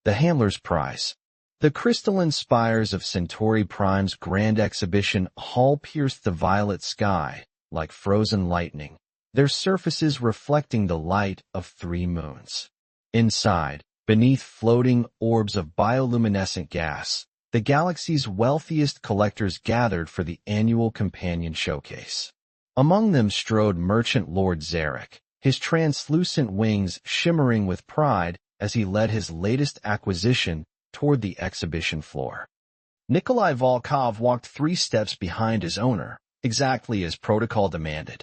The Handler's Prize. The crystalline spires of Centauri Prime's grand exhibition hall pierced the violet sky like frozen lightning, their surfaces reflecting the light of 3 moons. Inside, beneath floating orbs of bioluminescent gas, the galaxy's wealthiest collectors gathered for the annual companion showcase. Among them strode Merchant Lord Zarek, his translucent wings shimmering with pride as he led his latest acquisition toward the exhibition floor. Nikolai Volkov walked 3 steps behind his owner, exactly as protocol demanded.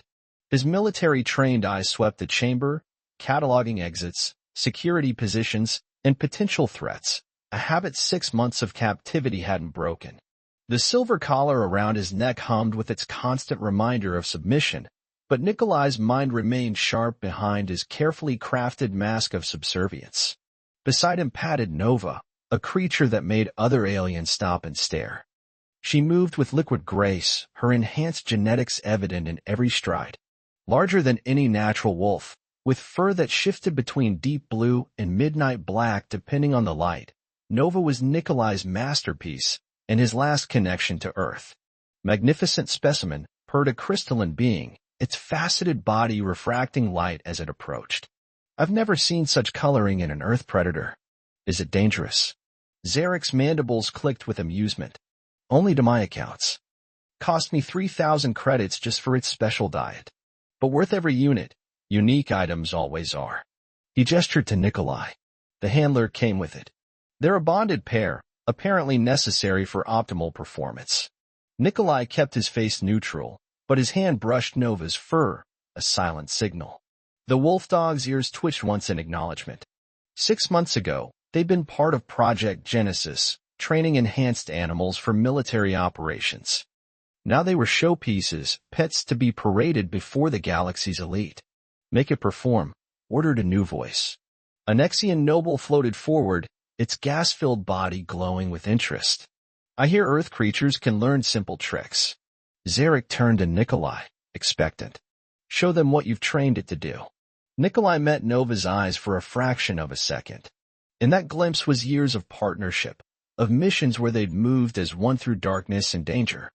His military-trained eyes swept the chamber, cataloging exits, security positions, and potential threats, a habit 6 months of captivity hadn't broken. The silver collar around his neck hummed with its constant reminder of submission, but Nikolai's mind remained sharp behind his carefully crafted mask of subservience. Beside him padded Nova, a creature that made other aliens stop and stare. She moved with liquid grace, her enhanced genetics evident in every stride. Larger than any natural wolf, with fur that shifted between deep blue and midnight black depending on the light, Nova was Nikolai's masterpiece and his last connection to Earth. Magnificent specimen, purred a crystalline being, its faceted body refracting light as it approached. I've never seen such coloring in an Earth predator. Is it dangerous? Zarek's mandibles clicked with amusement. Only to my accounts. Cost me 3,000 credits just for its special diet. But worth every unit. Unique items always are. He gestured to Nikolai. The handler came with it. They're a bonded pair, apparently necessary for optimal performance. Nikolai kept his face neutral, but his hand brushed Nova's fur, a silent signal. The wolf dog's ears twitched once in acknowledgement. 6 months ago, they'd been part of Project Genesis, training enhanced animals for military operations. Now they were showpieces, pets to be paraded before the galaxy's elite. Make it perform, ordered a new voice. A Nexian noble floated forward, its gas-filled body glowing with interest. I hear Earth creatures can learn simple tricks. Zarek turned to Nikolai, expectant. Show them what you've trained it to do. Nikolai met Nova's eyes for a fraction of a second. In that glimpse was years of partnership, of missions where they'd moved as one through darkness and danger.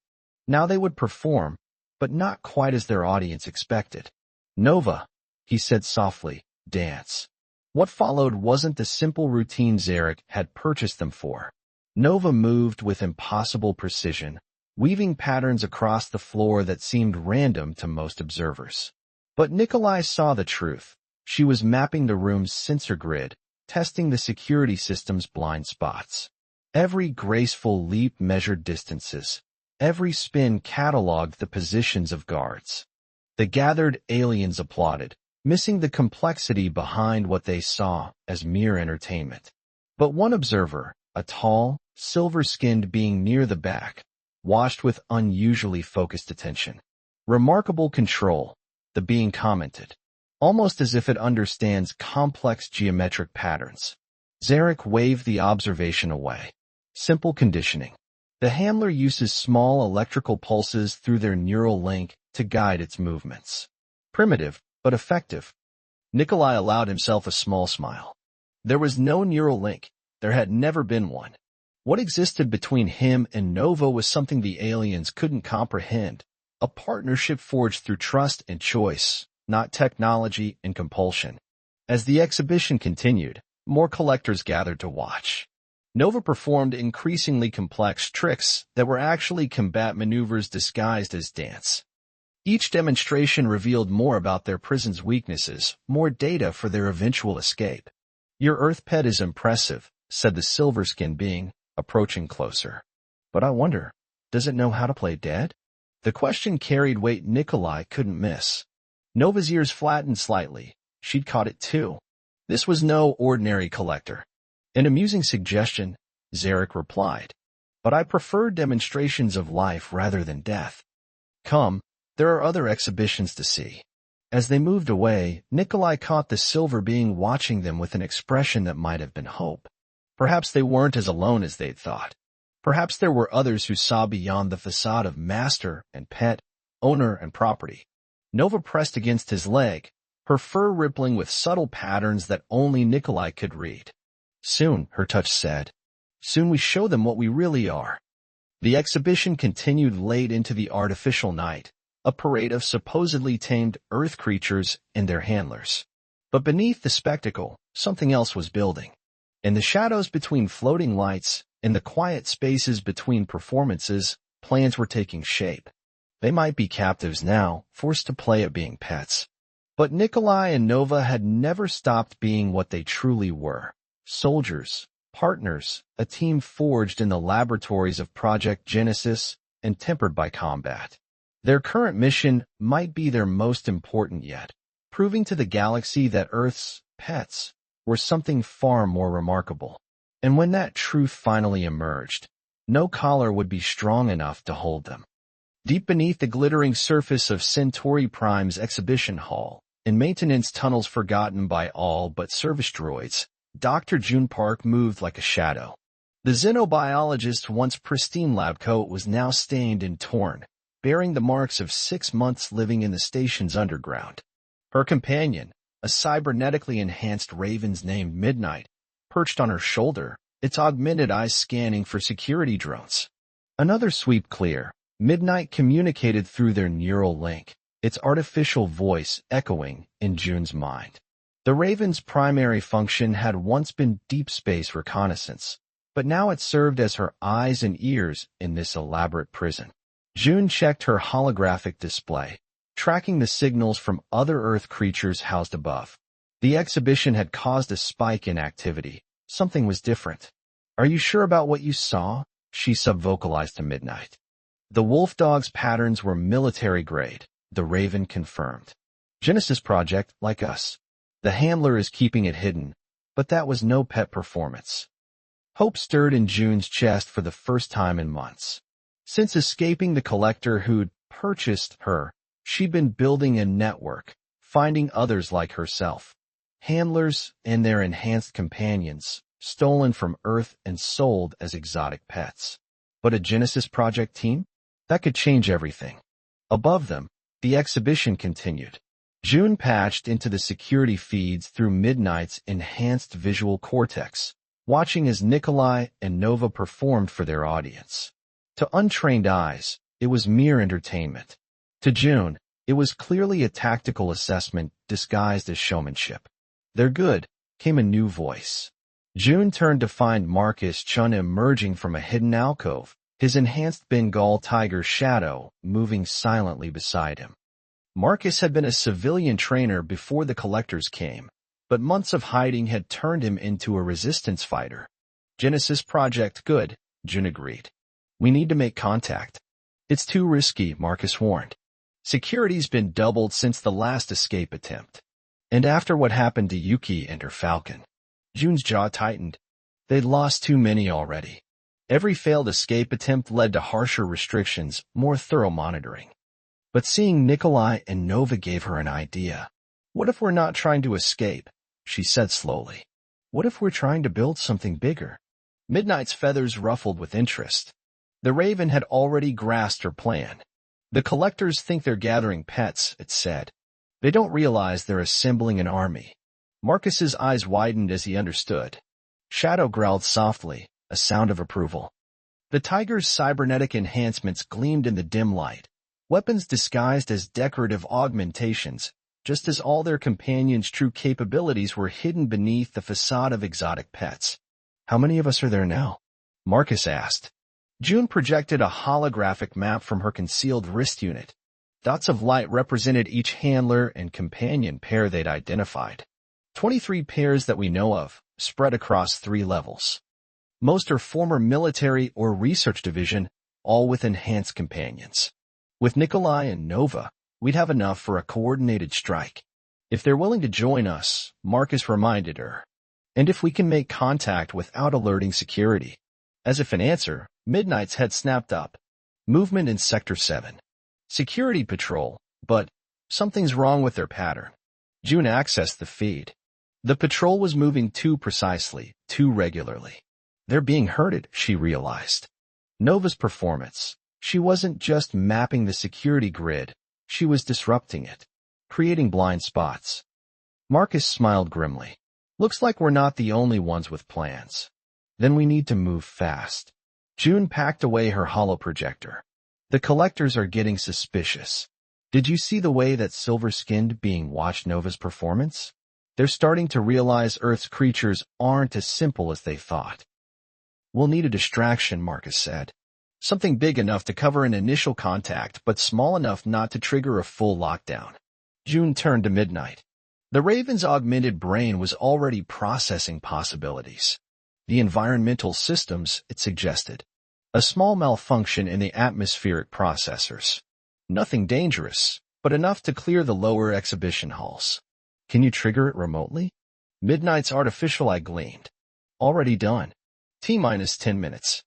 Now they would perform, but not quite as their audience expected. Nova, he said softly, dance. What followed wasn't the simple routine Zarek had purchased them for. Nova moved with impossible precision, weaving patterns across the floor that seemed random to most observers. But Nikolai saw the truth. She was mapping the room's sensor grid, testing the security system's blind spots. Every graceful leap measured distances. Every spin cataloged the positions of guards. The gathered aliens applauded, missing the complexity behind what they saw as mere entertainment. But one observer, a tall, silver-skinned being near the back, watched with unusually focused attention. Remarkable control, the being commented, almost as if it understands complex geometric patterns. Zarek waved the observation away. Simple conditioning. The handler uses small electrical pulses through their neural link to guide its movements. Primitive, but effective. Nikolai allowed himself a small smile. There was no neural link. There had never been one. What existed between him and Nova was something the aliens couldn't comprehend. A partnership forged through trust and choice, not technology and compulsion. As the exhibition continued, more collectors gathered to watch. Nova performed increasingly complex tricks that were actually combat maneuvers disguised as dance. Each demonstration revealed more about their prison's weaknesses, more data for their eventual escape. Your Earth pet is impressive, said the silver-skinned being, approaching closer. But I wonder, does it know how to play dead? The question carried weight Nikolai couldn't miss. Nova's ears flattened slightly. She'd caught it too. This was no ordinary collector. An amusing suggestion, Zarek replied. But I prefer demonstrations of life rather than death. Come, there are other exhibitions to see. As they moved away, Nikolai caught the silver being watching them with an expression that might have been hope. Perhaps they weren't as alone as they'd thought. Perhaps there were others who saw beyond the facade of master and pet, owner and property. Nova pressed against his leg, her fur rippling with subtle patterns that only Nikolai could read. Soon, her touch said. Soon we show them what we really are. The exhibition continued late into the artificial night, a parade of supposedly tamed Earth creatures and their handlers. But beneath the spectacle, something else was building. In the shadows between floating lights, in the quiet spaces between performances, plans were taking shape. They might be captives now, forced to play at being pets. But Nikolai and Nova had never stopped being what they truly were. Soldiers, partners, a team forged in the laboratories of Project Genesis and tempered by combat. Their current mission might be their most important yet, proving to the galaxy that Earth's pets were something far more remarkable. And when that truth finally emerged, no collar would be strong enough to hold them. Deep beneath the glittering surface of Centauri Prime's exhibition hall, in maintenance tunnels forgotten by all but service droids, Dr. June Park moved like a shadow. The xenobiologist's once pristine lab coat was now stained and torn, bearing the marks of 6 months living in the station's underground. Her companion, a cybernetically enhanced raven's named Midnight, perched on her shoulder, its augmented eyes scanning for security drones. Another sweep clear, Midnight communicated through their neural link, its artificial voice echoing in June's mind. The Raven's primary function had once been deep space reconnaissance, but now it served as her eyes and ears in this elaborate prison. June checked her holographic display, tracking the signals from other Earth creatures housed above. The exhibition had caused a spike in activity. Something was different. "Are you sure about what you saw?" she subvocalized to Midnight. The wolf dog's patterns were military grade, the Raven confirmed. Genesis Project, like us. The handler is keeping it hidden, but that was no pet performance. Hope stirred in June's chest for the first time in months. Since escaping the collector who'd purchased her, she'd been building a network, finding others like herself. Handlers and their enhanced companions, stolen from Earth and sold as exotic pets. But a Genesis Project team? That could change everything. Above them, the exhibition continued. June patched into the security feeds through Midnight's enhanced visual cortex, watching as Nikolai and Nova performed for their audience. To untrained eyes, it was mere entertainment. To June, it was clearly a tactical assessment disguised as showmanship. "They're good," came a new voice. June turned to find Marcus Chun emerging from a hidden alcove, his enhanced Bengal tiger's shadow moving silently beside him. Marcus had been a civilian trainer before the collectors came, but months of hiding had turned him into a resistance fighter. "Genesis Project good," June agreed. "We need to make contact." "It's too risky," Marcus warned. "Security's been doubled since the last escape attempt. And after what happened to Yuki and her falcon." June's jaw tightened. They'd lost too many already. Every failed escape attempt led to harsher restrictions, more thorough monitoring. But seeing Nikolai and Nova gave her an idea. "What if we're not trying to escape?" she said slowly. "What if we're trying to build something bigger?" Midnight's feathers ruffled with interest. The Raven had already grasped her plan. "The collectors think they're gathering pets," it said. "They don't realize they're assembling an army." Marcus's eyes widened as he understood. Shadow growled softly, a sound of approval. The tiger's cybernetic enhancements gleamed in the dim light, weapons disguised as decorative augmentations, just as all their companions' true capabilities were hidden beneath the facade of exotic pets. "How many of us are there now?" Marcus asked. June projected a holographic map from her concealed wrist unit. Dots of light represented each handler and companion pair they'd identified. 23 pairs that we know of, spread across 3 levels. Most are former military or research division, all with enhanced companions. With Nikolai and Nova, we'd have enough for a coordinated strike. If they're willing to join us, Marcus reminded her. And if we can make contact without alerting security. As if in answer, Midnight's head snapped up. Movement in Sector 7. Security patrol, but something's wrong with their pattern. June accessed the feed. The patrol was moving too precisely, too regularly. They're being herded, she realized. Nova's performance. She wasn't just mapping the security grid, she was disrupting it, creating blind spots. Marcus smiled grimly. Looks like we're not the only ones with plans. Then we need to move fast. June packed away her holoprojector. The collectors are getting suspicious. Did you see the way that silver-skinned being watched Nova's performance? They're starting to realize Earth's creatures aren't as simple as they thought. We'll need a distraction, Marcus said. Something big enough to cover an initial contact, but small enough not to trigger a full lockdown. June turned to Midnight. The Raven's augmented brain was already processing possibilities. The environmental systems, it suggested. A small malfunction in the atmospheric processors. Nothing dangerous, but enough to clear the lower exhibition halls. Can you trigger it remotely? Midnight's artificial eye gleamed. Already done. T-minus 10 minutes.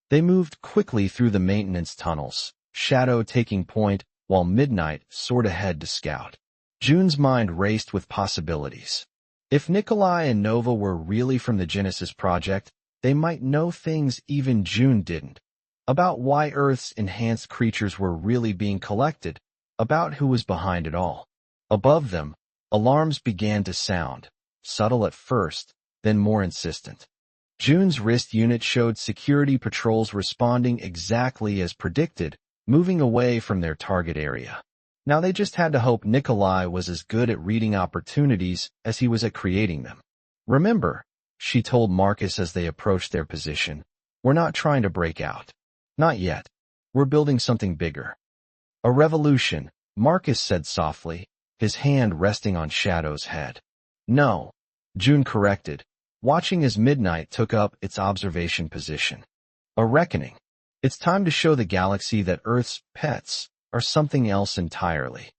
They moved quickly through the maintenance tunnels, Shadow taking point while Midnight soared ahead to scout. June's mind raced with possibilities. If Nikolai and Nova were really from the Genesis Project, they might know things even June didn't. About why Earth's enhanced creatures were really being collected, about who was behind it all. Above them, alarms began to sound, subtle at first, then more insistent. June's wrist unit showed security patrols responding exactly as predicted, moving away from their target area. Now they just had to hope Nikolai was as good at reading opportunities as he was at creating them. Remember, she told Marcus as they approached their position, we're not trying to break out. Not yet. We're building something bigger. A revolution, Marcus said softly, his hand resting on Shadow's head. No, June corrected, watching as Midnight took up its observation position. A reckoning. It's time to show the galaxy that Earth's pets are something else entirely.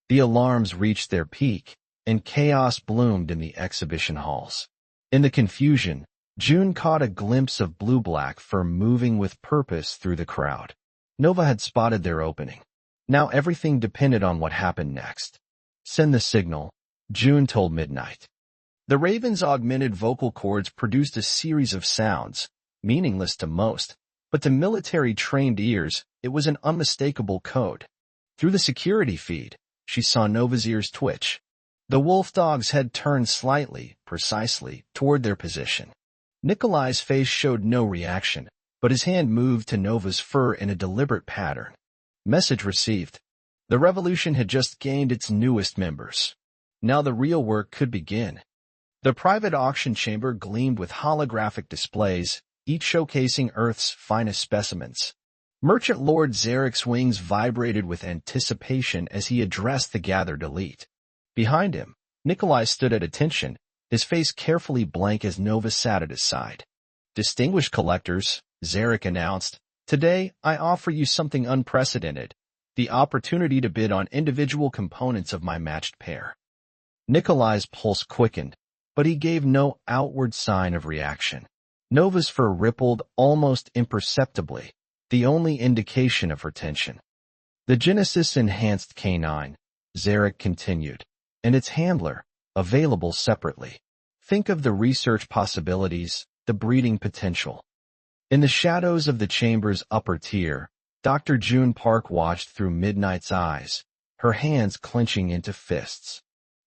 The alarms reached their peak, and chaos bloomed in the exhibition halls. In the confusion, June caught a glimpse of blue-black fur moving with purpose through the crowd. Nova had spotted their opening. Now everything depended on what happened next. Send the signal, June told Midnight. The Raven's augmented vocal cords produced a series of sounds, meaningless to most, but to military-trained ears, it was an unmistakable code. Through the security feed, she saw Nova's ears twitch. The wolf dog's head turned slightly, precisely, toward their position. Nikolai's face showed no reaction, but his hand moved to Nova's fur in a deliberate pattern. Message received. The revolution had just gained its newest members. Now the real work could begin. The private auction chamber gleamed with holographic displays, each showcasing Earth's finest specimens. Merchant Lord Zarek's wings vibrated with anticipation as he addressed the gathered elite. Behind him, Nikolai stood at attention, his face carefully blank as Nova sat at his side. Distinguished collectors, Zarek announced, today I offer you something unprecedented, the opportunity to bid on individual components of my matched pair. Nikolai's pulse quickened, but he gave no outward sign of reaction. Nova's fur rippled almost imperceptibly, the only indication of her tension. The Genesis enhanced canine, Zarek continued, and its handler, available separately. Think of the research possibilities, the breeding potential. In the shadows of the chamber's upper tier, Dr. June Park watched through Midnight's eyes, her hands clenching into fists.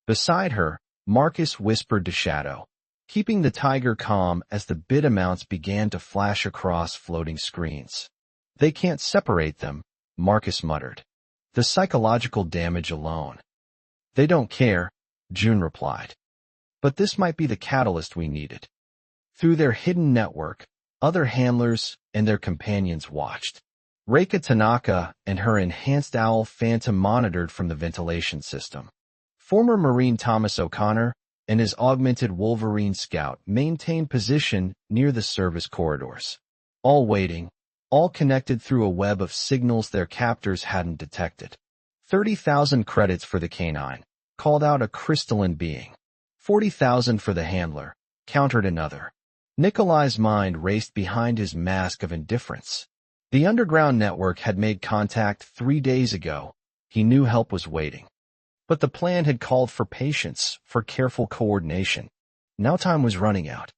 Beside her, Marcus whispered to Shadow, keeping the tiger calm as the bid amounts began to flash across floating screens. They can't separate them, Marcus muttered. The psychological damage alone. They don't care, June replied. But this might be the catalyst we needed. Through their hidden network, other handlers and their companions watched. Reika Tanaka and her enhanced owl phantom monitored from the ventilation system. Former Marine Thomas O'Connor and his augmented Wolverine scout maintained position near the service corridors. All waiting, all connected through a web of signals their captors hadn't detected. 30,000 credits for the canine, called out a crystalline being. 40,000 for the handler, countered another. Nikolai's mind raced behind his mask of indifference. The underground network had made contact 3 days ago. He knew help was waiting. But the plan had called for patience, for careful coordination. Now time was running out.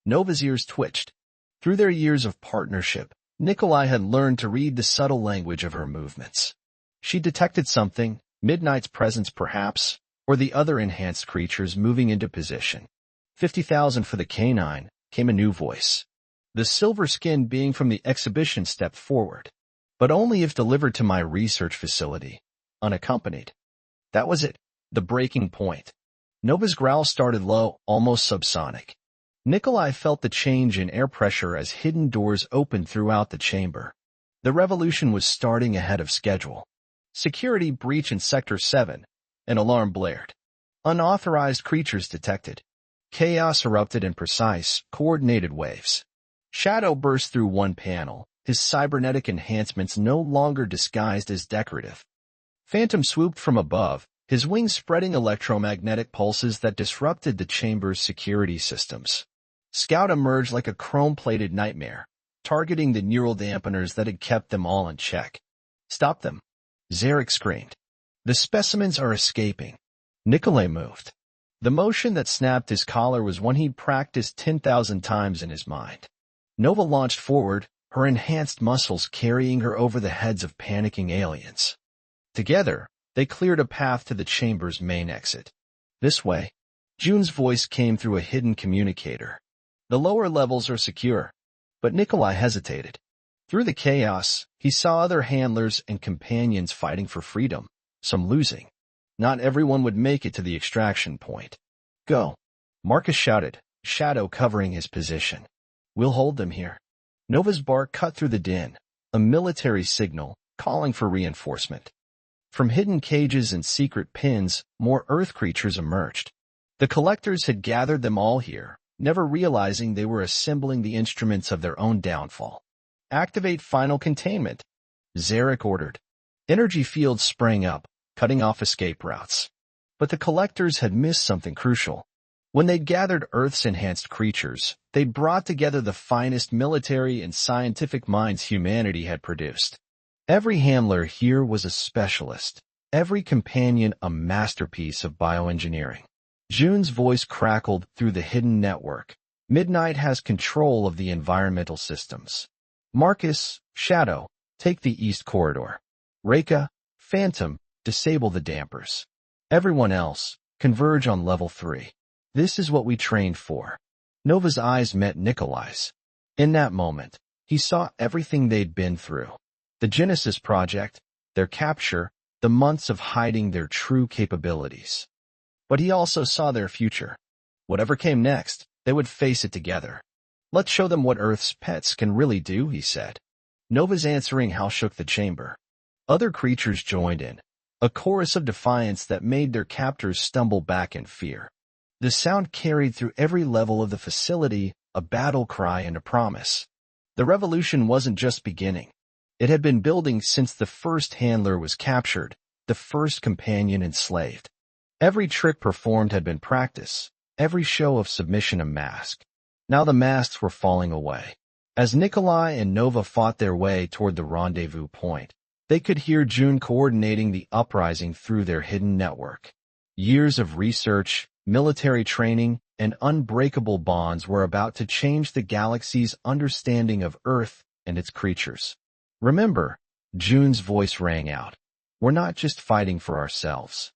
Nova's ears twitched. Through their years of partnership, Nikolai had learned to read the subtle language of her movements. She detected something, Midnight's presence perhaps, or the other enhanced creatures moving into position. 50,000 for the canine, came a new voice. The silver-skinned being from the exhibition stepped forward, but only if delivered to my research facility, unaccompanied. That was it, the breaking point. Nova's growl started low, almost subsonic. Nikolai felt the change in air pressure as hidden doors opened throughout the chamber. The revolution was starting ahead of schedule. Security breach in Sector 7. An alarm blared. Unauthorized creatures detected. Chaos erupted in precise, coordinated waves. Shadow burst through one panel, his cybernetic enhancements no longer disguised as decorative. Phantom swooped from above, his wings spreading electromagnetic pulses that disrupted the chamber's security systems. Scout emerged like a chrome-plated nightmare, targeting the neural dampeners that had kept them all in check. "Stop them!" Zarek screamed. "The specimens are escaping." Nikolai moved. The motion that snapped his collar was one he'd practiced 10,000 times in his mind. Nova launched forward, her enhanced muscles carrying her over the heads of panicking aliens. Together, they cleared a path to the chamber's main exit. "This way." June's voice came through a hidden communicator. "The lower levels are secure." But Nikolai hesitated. Through the chaos, he saw other handlers and companions fighting for freedom, some losing. Not everyone would make it to the extraction point. "Go," Marcus shouted, shadow covering his position. "We'll hold them here." Nova's bark cut through the din, a military signal calling for reinforcement. From hidden cages and secret pins, more Earth creatures emerged. The collectors had gathered them all here, never realizing they were assembling the instruments of their own downfall. "Activate final containment," Zarek ordered. Energy fields sprang up, cutting off escape routes. But the collectors had missed something crucial. When they'd gathered Earth's enhanced creatures, they'd brought together the finest military and scientific minds humanity had produced. Every handler here was a specialist, every companion a masterpiece of bioengineering. June's voice crackled through the hidden network. "Midnight has control of the environmental systems. Marcus, Shadow, take the East Corridor. Reka, Phantom, disable the dampers. Everyone else, converge on Level 3. This is what we trained for." Nova's eyes met Nikolai's. In that moment, he saw everything they'd been through. The Genesis Project, their capture, the months of hiding their true capabilities. But he also saw their future. Whatever came next, they would face it together. "Let's show them what Earth's pets can really do," he said. Nova's answering howl shook the chamber. Other creatures joined in, a chorus of defiance that made their captors stumble back in fear. The sound carried through every level of the facility, a battle cry and a promise. The revolution wasn't just beginning. It had been building since the first handler was captured, the first companion enslaved. Every trick performed had been practice, every show of submission a mask. Now the masks were falling away. As Nikolai and Nova fought their way toward the rendezvous point, they could hear June coordinating the uprising through their hidden network. Years of research, military training, and unbreakable bonds were about to change the galaxy's understanding of Earth and its creatures. "Remember," June's voice rang out, "we're not just fighting for ourselves.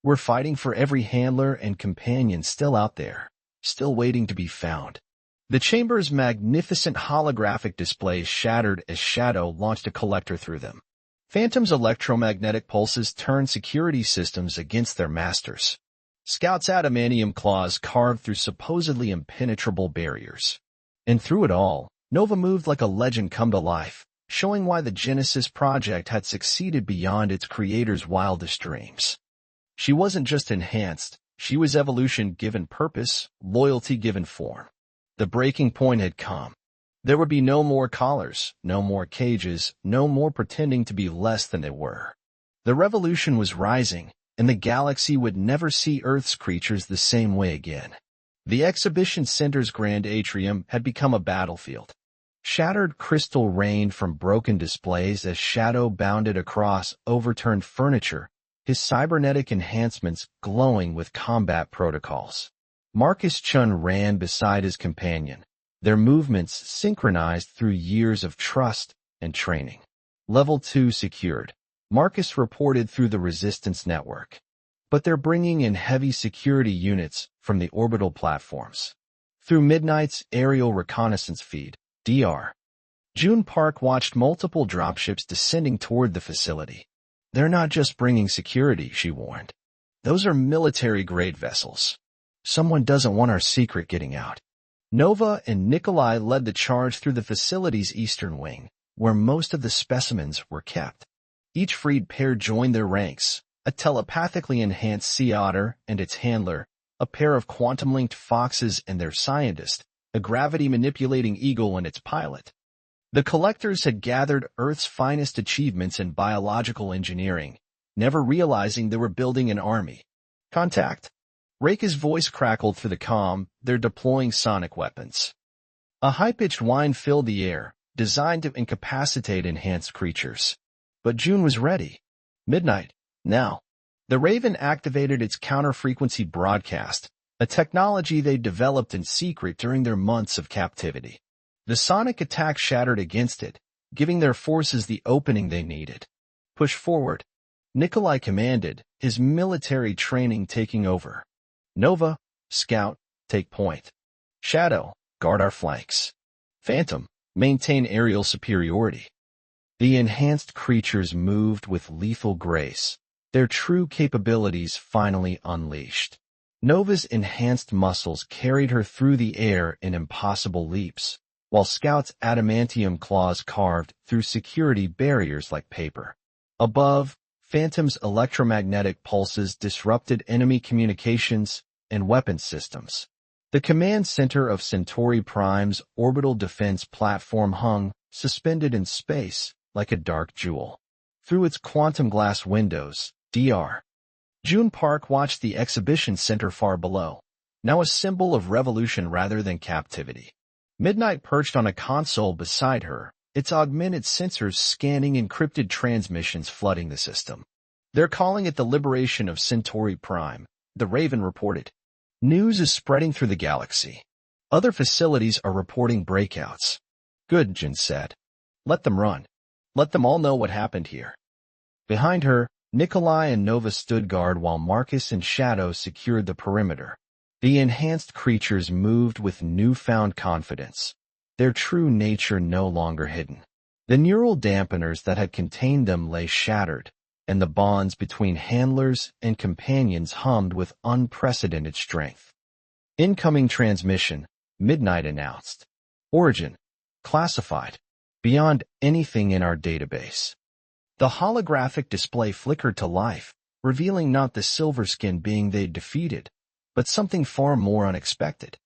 We're fighting for every handler and companion still out there, still waiting to be found." The chamber's magnificent holographic displays shattered as Shadow launched a collector through them. Phantom's electromagnetic pulses turned security systems against their masters. Scout's adamantium claws carved through supposedly impenetrable barriers. And through it all, Nova moved like a legend come to life, showing why the Genesis Project had succeeded beyond its creator's wildest dreams. She wasn't just enhanced, she was evolution given purpose, loyalty given form. The breaking point had come. There would be no more collars, no more cages, no more pretending to be less than they were. The revolution was rising, and the galaxy would never see Earth's creatures the same way again. The exhibition center's grand atrium had become a battlefield. Shattered crystal rained from broken displays as Shadow bounded across overturned furniture, his cybernetic enhancements glowing with combat protocols. Marcus Chun ran beside his companion, their movements synchronized through years of trust and training. Level 2 secured, Marcus reported through the Resistance network. but they're bringing in heavy security units from the orbital platforms. Through Midnight's aerial reconnaissance feed, DR, June Park watched multiple dropships descending toward the facility. They're not just bringing security, she warned. Those are military-grade vessels. Someone doesn't want our secret getting out. Nova and Nikolai led the charge through the facility's eastern wing, where most of the specimens were kept. Each freed pair joined their ranks, a telepathically enhanced sea otter and its handler, a pair of quantum-linked foxes and their scientist, a gravity-manipulating eagle and its pilot. The collectors had gathered Earth's finest achievements in biological engineering, never realizing they were building an army. Contact. Reika's voice crackled through the comm. They're deploying sonic weapons. A high-pitched whine filled the air, designed to incapacitate enhanced creatures. But June was ready. Midnight. Now. The Raven activated its counter-frequency broadcast, a technology they developed in secret during their months of captivity. The sonic attack shattered against it, giving their forces the opening they needed. Push forward. Nikolai commanded, his military training taking over. Nova, Scout, take point. Shadow, guard our flanks. Phantom, maintain aerial superiority. The enhanced creatures moved with lethal grace, their true capabilities finally unleashed. Nova's enhanced muscles carried her through the air in impossible leaps, while Scout's adamantium claws carved through security barriers like paper. Above, Phantom's electromagnetic pulses disrupted enemy communications and weapons systems. The command center of Centauri Prime's orbital defense platform hung, suspended in space, like a dark jewel. Through its quantum glass windows, DR. June Park watched the exhibition center far below, now a symbol of revolution rather than captivity. Midnight perched on a console beside her, its augmented sensors scanning encrypted transmissions flooding the system. They're calling it the liberation of Centauri Prime, the Raven reported. News is spreading through the galaxy. Other facilities are reporting breakouts. Good, Jin said. Let them run. Let them all know what happened here. Behind her, Nikolai and Nova stood guard while Marcus and Shadow secured the perimeter. The enhanced creatures moved with newfound confidence, their true nature no longer hidden. The neural dampeners that had contained them lay shattered, and the bonds between handlers and companions hummed with unprecedented strength. Incoming transmission, Midnight announced. Origin. Classified. Beyond anything in our database. The holographic display flickered to life, revealing not the silver-skinned being they'd defeated, but something far more unexpected.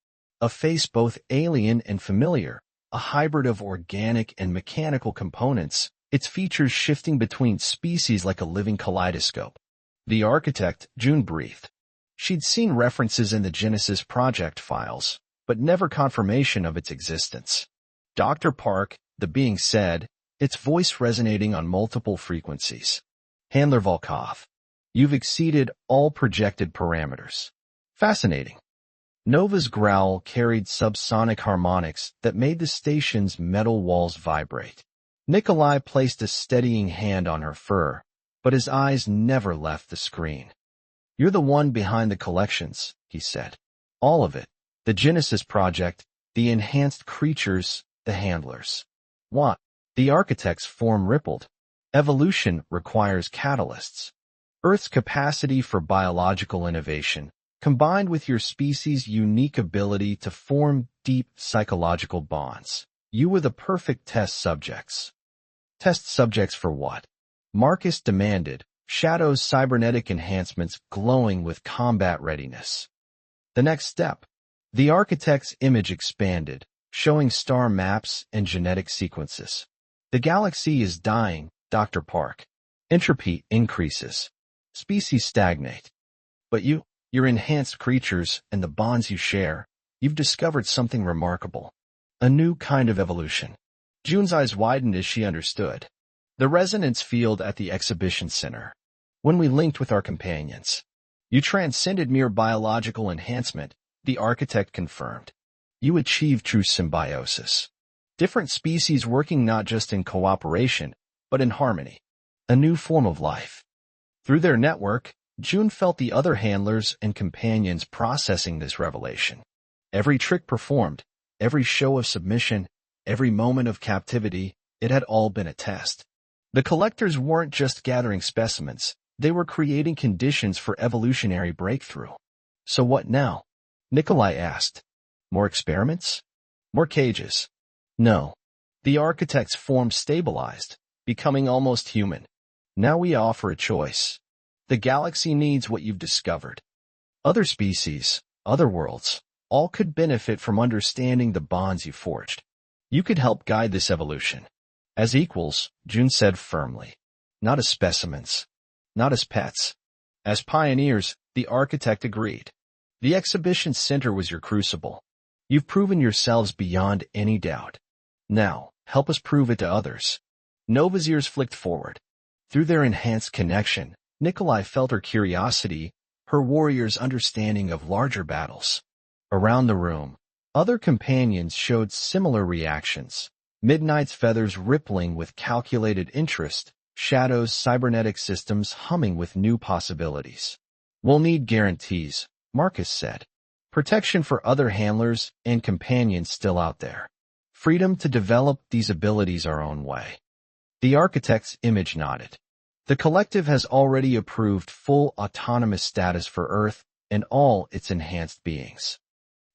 A face both alien and familiar, a hybrid of organic and mechanical components, its features shifting between species like a living kaleidoscope. The architect, June breathed. She'd seen references in the Genesis project files, but never confirmation of its existence. Dr. Park, the being said, its voice resonating on multiple frequencies. Handler Volkov. You've exceeded all projected parameters. Fascinating. Nova's growl carried subsonic harmonics that made the station's metal walls vibrate. Nikolai placed a steadying hand on her fur, but his eyes never left the screen. You're the one behind the collections, he said. All of it. The Genesis project, the enhanced creatures, the handlers. What? The architect's form rippled. Evolution requires catalysts. Earth's capacity for biological innovation, combined with your species' unique ability to form deep psychological bonds. You were the perfect test subjects. Test subjects for what? Marcus demanded, Shadow's cybernetic enhancements glowing with combat readiness. The next step. The architect's image expanded, showing star maps and genetic sequences. The galaxy is dying, Dr. Park. Entropy increases. Species stagnate. But your enhanced creatures, and the bonds you share, you've discovered something remarkable. A new kind of evolution. June's eyes widened as she understood. The resonance field at the exhibition center. When we linked with our companions. You transcended mere biological enhancement, the architect confirmed. You achieved true symbiosis. Different species working not just in cooperation, but in harmony. A new form of life. Through their network, June felt the other handlers and companions processing this revelation. Every trick performed, every show of submission, every moment of captivity, it had all been a test. The collectors weren't just gathering specimens, they were creating conditions for evolutionary breakthrough. So what now? Nikolai asked. More experiments? More cages? No. The architect's form stabilized, becoming almost human. Now we offer a choice. The galaxy needs what you've discovered. Other species, other worlds, all could benefit from understanding the bonds you forged. You could help guide this evolution. As equals, June said firmly. Not as specimens. Not as pets. As pioneers, the architect agreed. The exhibition center was your crucible. You've proven yourselves beyond any doubt. Now, help us prove it to others. Nova's ears flicked forward. Through their enhanced connection, Nikolai felt her curiosity, her warrior's understanding of larger battles. Around the room, other companions showed similar reactions. Midnight's feathers rippling with calculated interest, Shadow's cybernetic systems humming with new possibilities. We'll need guarantees, Marcus said. Protection for other handlers and companions still out there. Freedom to develop these abilities our own way. The architect's image nodded. The collective has already approved full autonomous status for Earth and all its enhanced beings.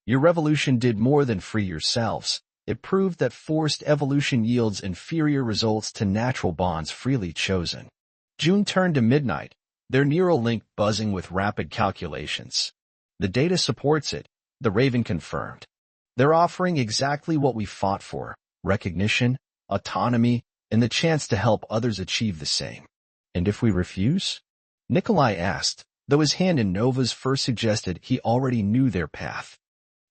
Your revolution did more than free yourselves. It proved that forced evolution yields inferior results to natural bonds freely chosen. June turned to Midnight, their neural link buzzing with rapid calculations. The data supports it, the Raven confirmed. They're offering exactly what we fought for, recognition, autonomy, and the chance to help others achieve the same. And if we refuse? Nikolai asked, though his hand in Nova's first suggested he already knew their path.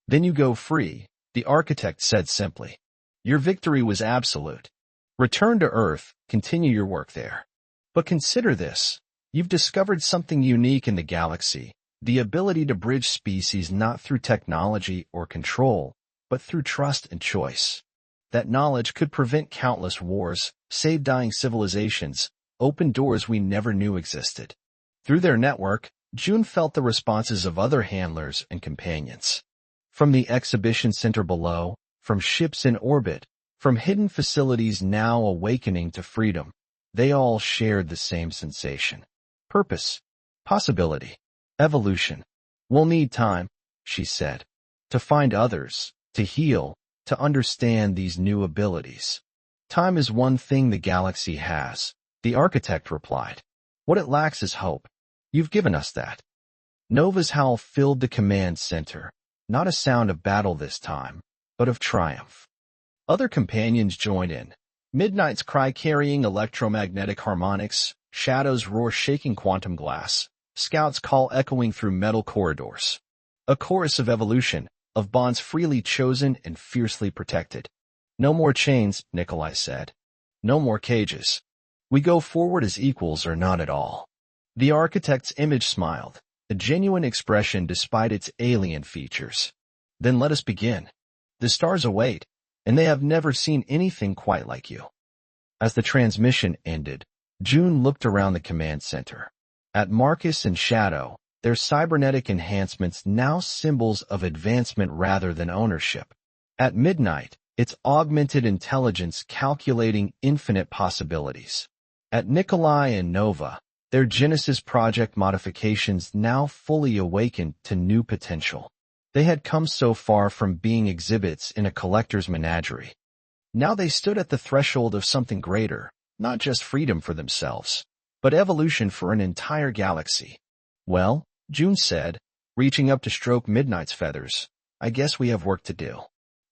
Then you go free, the architect said simply. Your victory was absolute. Return to Earth, continue your work there. But consider this. You've discovered something unique in the galaxy, the ability to bridge species not through technology or control, but through trust and choice. That knowledge could prevent countless wars, save dying civilizations, open doors we never knew existed. Through their network, June felt the responses of other handlers and companions. From the exhibition center below, from ships in orbit, from hidden facilities now awakening to freedom, they all shared the same sensation. Purpose, possibility, evolution. We'll need time, she said, to find others, to heal, to understand these new abilities. Time is one thing the galaxy has, the architect replied. What it lacks is hope. You've given us that. Nova's howl filled the command center, not a sound of battle this time, but of triumph. Other companions joined in. Midnight's cry carrying electromagnetic harmonics, Shadow's roar shaking quantum glass, Scout's call echoing through metal corridors. A chorus of evolution, of bonds freely chosen and fiercely protected. No more chains, Nikolai said. No more cages. We go forward as equals or not at all. The architect's image smiled, a genuine expression despite its alien features. Then let us begin. The stars await, and they have never seen anything quite like you. As the transmission ended, June looked around the command center. At Marcus and Shadow, their cybernetic enhancements now symbols of advancement rather than ownership. At Midnight, its augmented intelligence calculating infinite possibilities. At Nikolai and Nova, their Genesis project modifications now fully awakened to new potential. They had come so far from being exhibits in a collector's menagerie. Now they stood at the threshold of something greater, not just freedom for themselves, but evolution for an entire galaxy. Well, June said, reaching up to stroke Midnight's feathers, I guess we have work to do.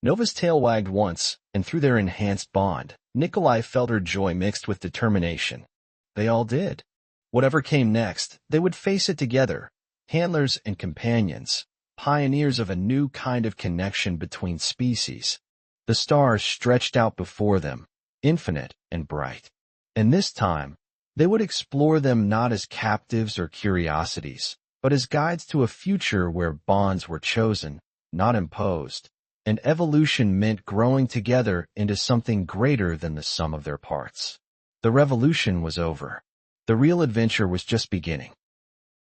Nova's tail wagged once, and through their enhanced bond, Nikolai felt her joy mixed with determination. They all did. Whatever came next, they would face it together, handlers and companions, pioneers of a new kind of connection between species. The stars stretched out before them, infinite and bright. And this time, they would explore them not as captives or curiosities, but as guides to a future where bonds were chosen, not imposed, and evolution meant growing together into something greater than the sum of their parts. The revolution was over. The real adventure was just beginning.